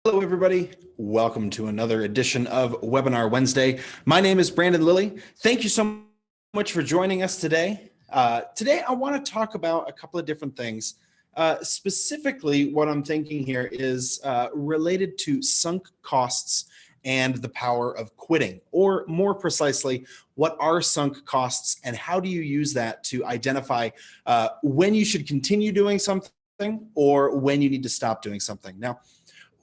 Hello, everybody. Welcome to another edition of Webinar Wednesday. My name is Brandon Lilly. Thank you so much for joining us today. Today, I want to talk about a couple of different things. Specifically, what I'm thinking here is related to sunk costs and the power of quitting, or more precisely, what are sunk costs and how do you use that to identify when you should continue doing something or when you need to stop doing something. Now,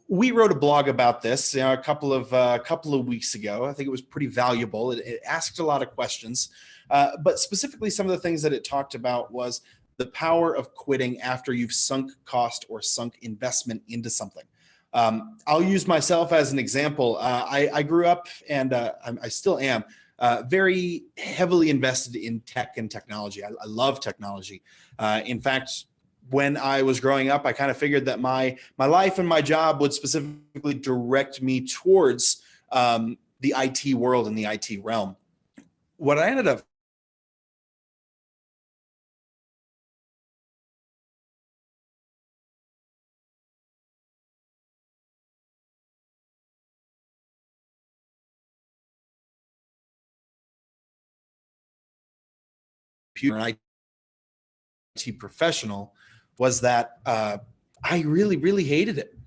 we wrote a blog about this a couple of weeks ago. I think it was pretty valuable. It asked a lot of questions, but specifically some of the things that it talked about was the power of quitting after you've sunk cost or sunk investment into something. I'll use myself as an example. I grew up and I still am very heavily invested in tech and technology. I love technology. In fact, when I was growing up, I kind of figured that my life and my job would specifically direct me towards the IT world and the IT realm. What I ended up an IT professional was that I really hated it.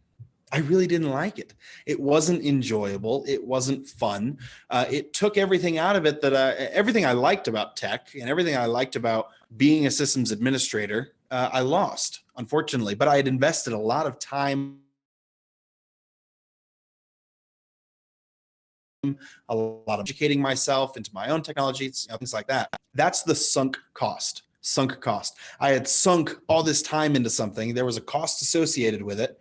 I really didn't like it. It wasn't enjoyable. It wasn't fun. It took everything out of it everything I liked about tech and everything I liked about being a systems administrator, I lost, unfortunately. But I had invested a lot of time, a lot of educating myself into my own technologies, things like that. That's the sunk cost. Sunk cost. I had sunk all this time into something. There was a cost associated with it.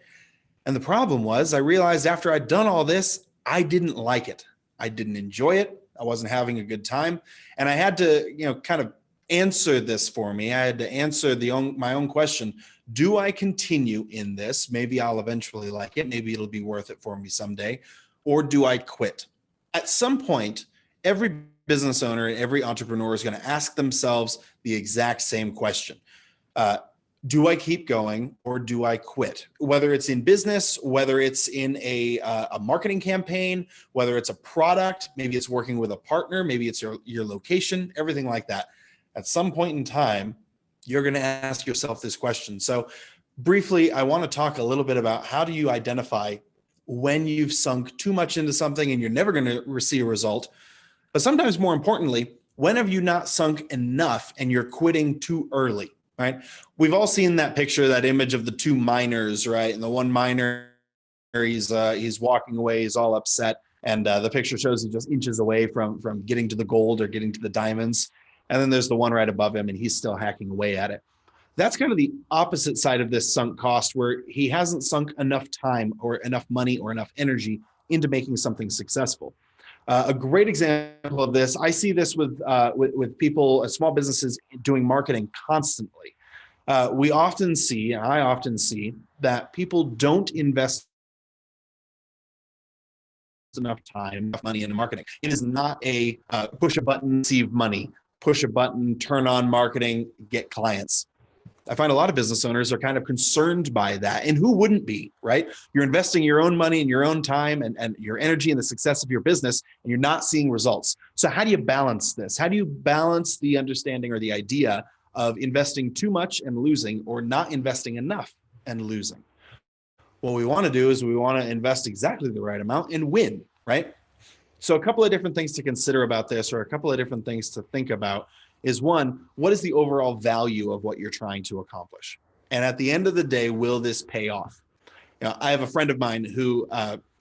And the problem was, I realized after I'd done all this, I didn't like it. I didn't enjoy it. I wasn't having a good time. And I had to, kind of answer this for me. I had to answer my own question. Do I continue in this? Maybe I'll eventually like it. Maybe it'll be worth it for me someday. Or do I quit? At some point, every business owner and every entrepreneur is going to ask themselves the exact same question. Do I keep going or do I quit? Whether it's in business, whether it's in a marketing campaign, whether it's a product, maybe it's working with a partner, maybe it's your location, everything like that. At some point in time, you're going to ask yourself this question. So briefly, I want to talk a little bit about how do you identify when you've sunk too much into something and you're never going to receive a result. But sometimes more importantly, when have you not sunk enough and you're quitting too early? Right. We've all seen that picture, that image of the two miners, right? And the one miner, he's walking away, he's all upset. And the picture shows he just inches away from getting to the gold or getting to the diamonds. And then there's the one right above him and he's still hacking away at it. That's kind of the opposite side of this sunk cost, where he hasn't sunk enough time or enough money or enough energy into making something successful. A great example of this, I see this with people, small businesses doing marketing constantly. I often see that people don't invest enough time, enough money into marketing. It is not a push a button, receive money, push a button, turn on marketing, get clients. I find a lot of business owners are kind of concerned by that. And who wouldn't be, right? You're investing your own money and your own time and your energy in the success of your business, and you're not seeing results. So how do you balance this? How do you balance the understanding or the idea of investing too much and losing, or not investing enough and losing? What we want to do is we want to invest exactly the right amount and win, right? So a couple of different things to consider about this, or a couple of different things to think about, is one, what is the overall value of what you're trying to accomplish? And at the end of the day, will this pay off? I have a friend of mine who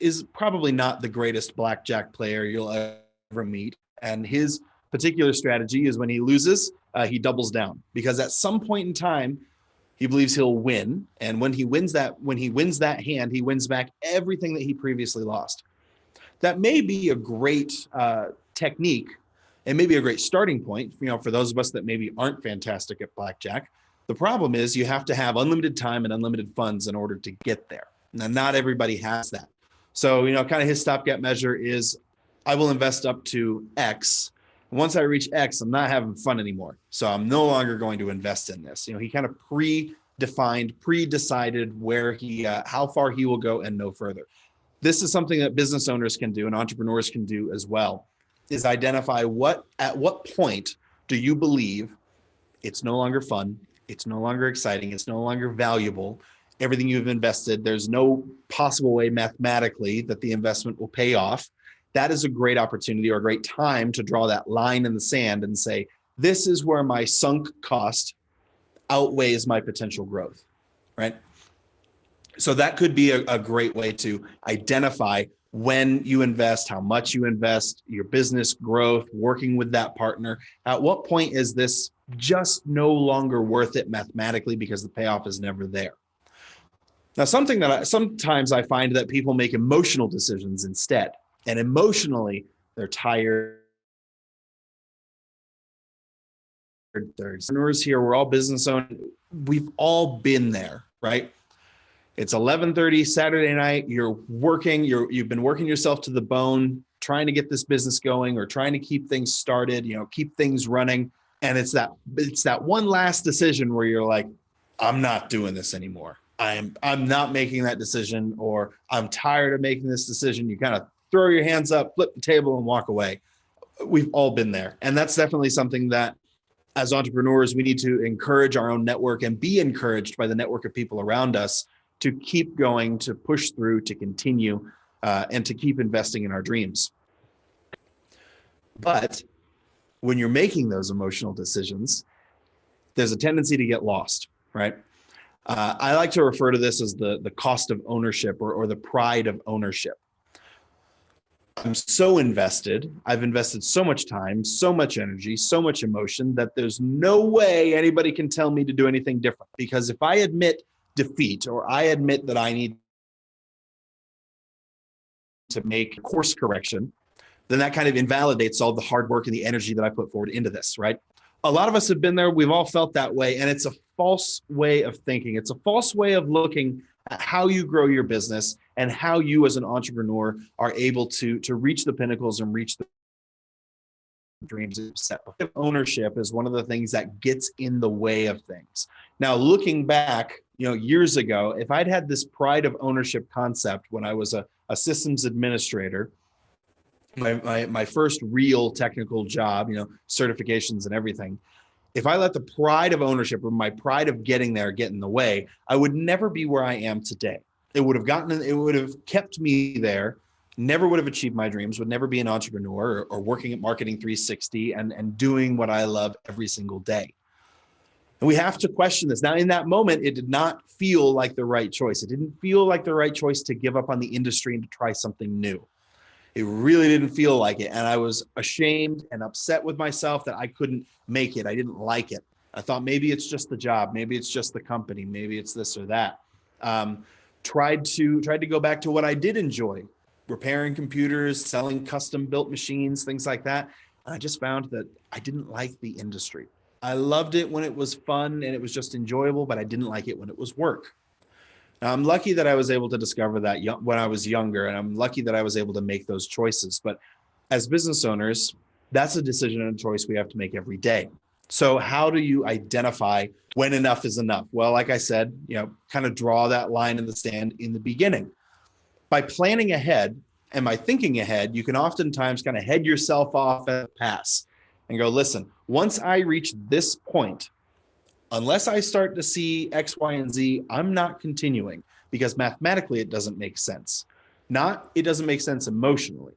is probably not the greatest blackjack player you'll ever meet. And his particular strategy is when he loses, he doubles down, because at some point in time, he believes he'll win. And when he wins that hand, he wins back everything that he previously lost. That may be a great technique and maybe a great starting point, for those of us that maybe aren't fantastic at blackjack. The problem is you have to have unlimited time and unlimited funds in order to get there. Now, not everybody has that. So, kind of his stopgap measure is, I will invest up to X. Once I reach X, I'm not having fun anymore. So I'm no longer going to invest in this. He kind of defined, pre-decided where how far he will go and no further. This is something that business owners can do and entrepreneurs can do as well, is identify at what point do you believe it's no longer fun, it's no longer exciting, it's no longer valuable. Everything you've invested, there's no possible way mathematically that the investment will pay off. That is a great opportunity or a great time to draw that line in the sand and say, this is where my sunk cost outweighs my potential growth, right? So that could be a great way to identify when you invest, how much you invest, your business growth, working with that partner. At what point is this just no longer worth it mathematically because the payoff is never there? Now, something that sometimes I find that people make emotional decisions instead. And emotionally, they're tired. There's entrepreneurs here. We're all business owners. We've all been there, right? It's 11:30 Saturday night. You're working. You've been working yourself to the bone, trying to get this business going or trying to keep things started. Keep things running. And it's that one last decision where you're like, I'm not doing this anymore. I'm not making that decision, or I'm tired of making this decision. You kind of throw your hands up, flip the table, and walk away. We've all been there, and that's definitely something that, as entrepreneurs, we need to encourage our own network and be encouraged by the network of people around us to keep going, to push through, to continue, and to keep investing in our dreams. But when you're making those emotional decisions, there's a tendency to get lost, right? I like to refer to this as the cost of ownership or the pride of ownership. I'm so invested. I've invested so much time, so much energy, so much emotion that there's no way anybody can tell me to do anything different. Because if I admit defeat or I admit that I need to make course correction, then that kind of invalidates all the hard work and the energy that I put forward into this, right? A lot of us have been there. We've all felt that way. And it's a false way of thinking. It's a false way of looking at how you grow your business and how you as an entrepreneur are able to reach the pinnacles and reach the dreams you've set. Ownership is one of the things that gets in the way of things. Now, looking back, years ago, if I'd had this pride of ownership concept when I was a systems administrator, my first real technical job, certifications and everything, if I let the pride of ownership or my pride of getting there get in the way, I would never be where I am today. It would have kept me there, never would have achieved my dreams, would never be an entrepreneur or working at Marketing 360 and doing what I love every single day. And we have to question this. Now, in that moment, it did not feel like the right choice. It didn't feel like the right choice to give up on the industry and to try something new. It really didn't feel like it. And I was ashamed and upset with myself that I couldn't make it. I didn't like it. I thought maybe it's just the job. Maybe it's just the company. Maybe it's this or that. Tried to go back to what I did enjoy, repairing computers, selling custom built machines, things like that. And I just found that I didn't like the industry. I loved it when it was fun and it was just enjoyable, but I didn't like it when it was work. Now, I'm lucky that I was able to discover that when I was younger, and I'm lucky that I was able to make those choices. But as business owners, that's a decision and a choice we have to make every day. So how do you identify when enough is enough? Well, like I said, kind of draw that line in the sand in the beginning. By planning ahead and by thinking ahead, you can oftentimes kind of head yourself off at a pass and go, listen, once I reach this point, unless I start to see X, Y, and Z, I'm not continuing because mathematically it doesn't make sense. It doesn't make sense emotionally.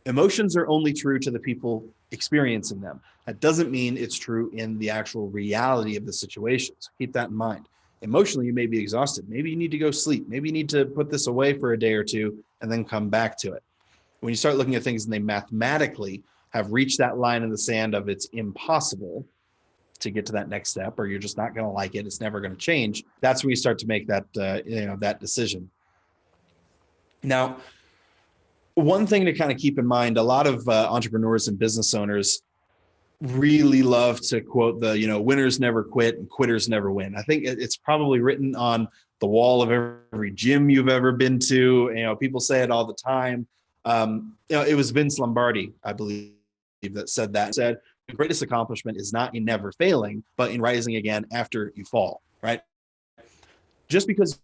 Emotions are only true to the people experiencing them. That doesn't mean it's true in the actual reality of the situation. So keep that in mind. Emotionally, you may be exhausted. Maybe you need to go sleep. Maybe you need to put this away for a day or two and then come back to it. When you start looking at things and they mathematically have reached that line in the sand of it's impossible to get to that next step, or you're just not going to like it, it's never going to change, that's when you start to make that that decision. Now, one thing to kind of keep in mind, a lot of entrepreneurs and business owners really love to quote the winners never quit and quitters never win. I think it's probably written on the wall of every gym you've ever been to. People say it all the time. It was Vince Lombardi, I believe, that said that. Said the greatest accomplishment is not in never failing, but in rising again after you fall, right? Just because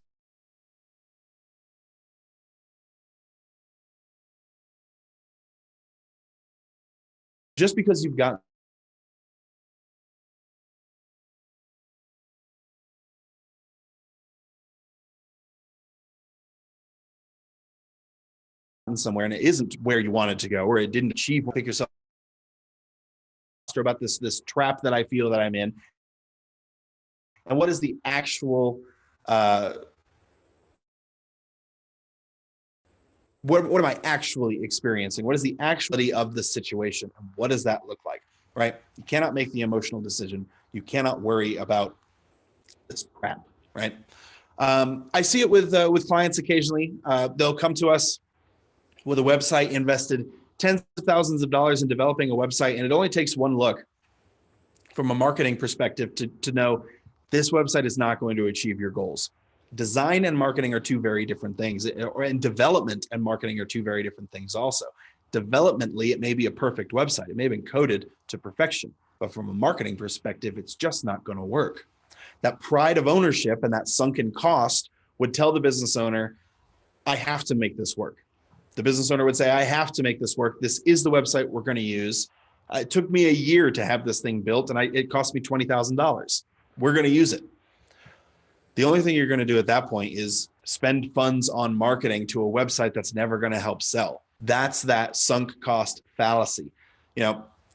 you've got somewhere and it isn't where you wanted to go, or it didn't achieve, pick yourself about this trap that I feel that I'm in, and what is the actual what am I actually experiencing? What is the actuality of the situation? And what does that look like? Right? You cannot make the emotional decision. You cannot worry about this crap. Right? I see it with clients occasionally. They'll come to us with a website, invested tens of thousands of dollars in developing a website, and it only takes one look from a marketing perspective to know this website is not going to achieve your goals. Design and marketing are two very different things, and development and marketing are two very different things also. Developmentally, it may be a perfect website. It may have been coded to perfection, but from a marketing perspective, it's just not going to work. That pride of ownership and that sunken cost would tell the business owner, I have to make this work. The business owner would say, I have to make this work. This is the website we're going to use. It took me a year to have this thing built, and it cost me $20,000. We're going to use it. The only thing you're going to do at that point is spend funds on marketing to a website that's never going to help sell. That's that sunk cost fallacy.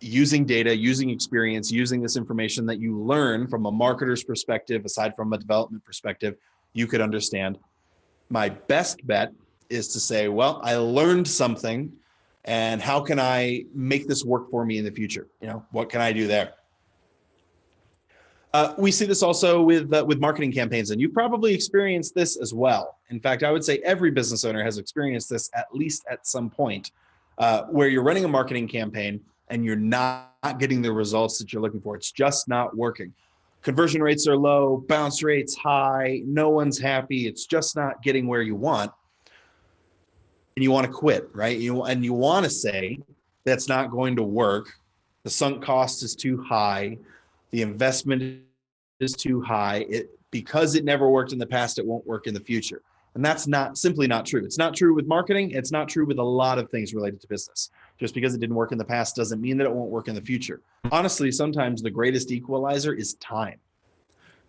Using data, using experience, using this information that you learn from a marketer's perspective, aside from a development perspective, you could understand. My best bet is to say, well, I learned something, and how can I make this work for me in the future? What can I do there? We see this also with marketing campaigns, and you probably experienced this as well. In fact, I would say every business owner has experienced this at least at some point, where you're running a marketing campaign and you're not getting the results that you're looking for. It's just not working. Conversion rates are low, bounce rates high, no one's happy. It's just not getting where you want. And you want to quit, right? You want to say that's not going to work. The sunk cost is too high. The investment is too high. Because it never worked in the past, it won't work in the future. And that's simply not true. It's not true with marketing. It's not true with a lot of things related to business. Just because it didn't work in the past doesn't mean that it won't work in the future. Honestly, sometimes the greatest equalizer is time.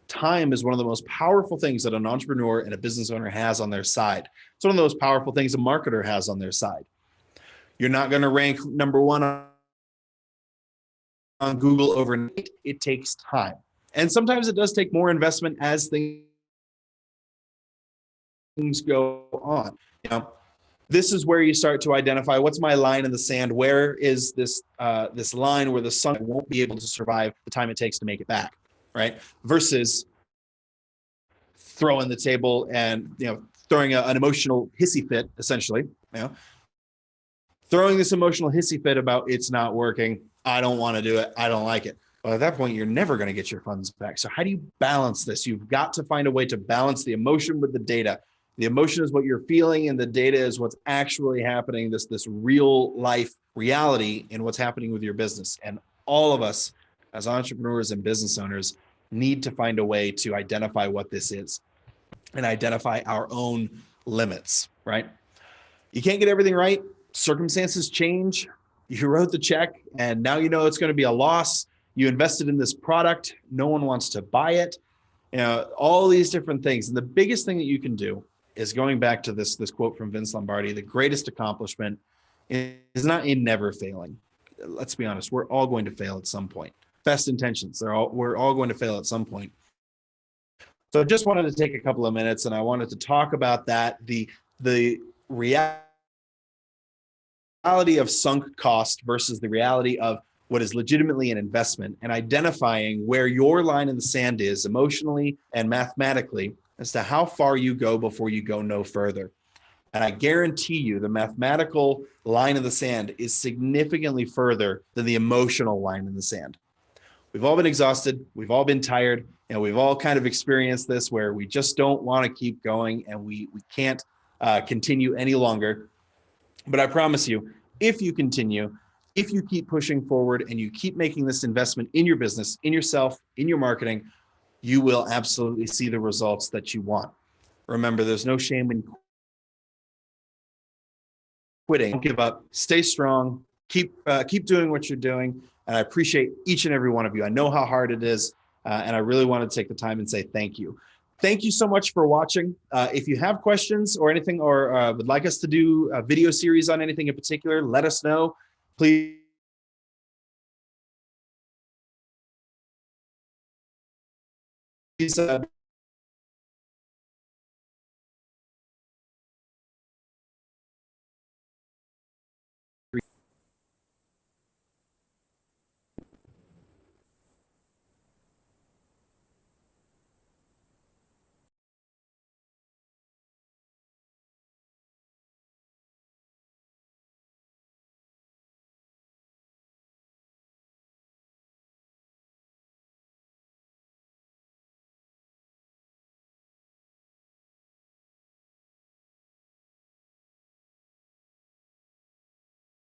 Time is one of the most powerful things that an entrepreneur and a business owner has on their side. It's one of the most powerful things a marketer has on their side. You're not going to rank number one on Google overnight. It takes time. And sometimes it does take more investment as things go on. This is where you start to identify, what's my line in the sand? Where is this line where the sun won't be able to survive the time it takes to make it back, right? Versus throwing the table and throwing an emotional hissy fit, essentially. Throwing this emotional hissy fit about it's not working. I don't want to do it. I don't like it. Well, at that point, you're never going to get your funds back. So how do you balance this? You've got to find a way to balance the emotion with the data. The emotion is what you're feeling, and the data is what's actually happening, this real life reality in what's happening with your business. And all of us as entrepreneurs and business owners need to find a way to identify what this is and identify our own limits, right? You can't get everything right. Circumstances change. You wrote the check and now it's going to be a loss. You invested in this product. No one wants to buy it. All these different things. And the biggest thing that you can do is, going back to this quote from Vince Lombardi, the greatest accomplishment is not in never failing. Let's be honest. We're all going to fail at some point. Best intentions. We're all going to fail at some point. So I just wanted to take a couple of minutes and I wanted to talk about that, the reality of sunk cost versus the reality of what is legitimately an investment, and identifying where your line in the sand is emotionally and mathematically as to how far you go before you go no further. And I guarantee you the mathematical line in the sand is significantly further than the emotional line in the sand. We've all been exhausted. We've all been tired. We've all kind of experienced this where we just don't want to keep going and we can't continue any longer. But I promise you, if you continue, if you keep pushing forward and you keep making this investment in your business, in yourself, in your marketing, you will absolutely see the results that you want. Remember, there's no shame in quitting. Don't give up. Stay strong. Keep doing what you're doing. And I appreciate each and every one of you. I know how hard it is, and I really want to take the time and say thank you. Thank you so much for watching. If you have questions or anything, or would like us to do a video series on anything in particular, let us know. Please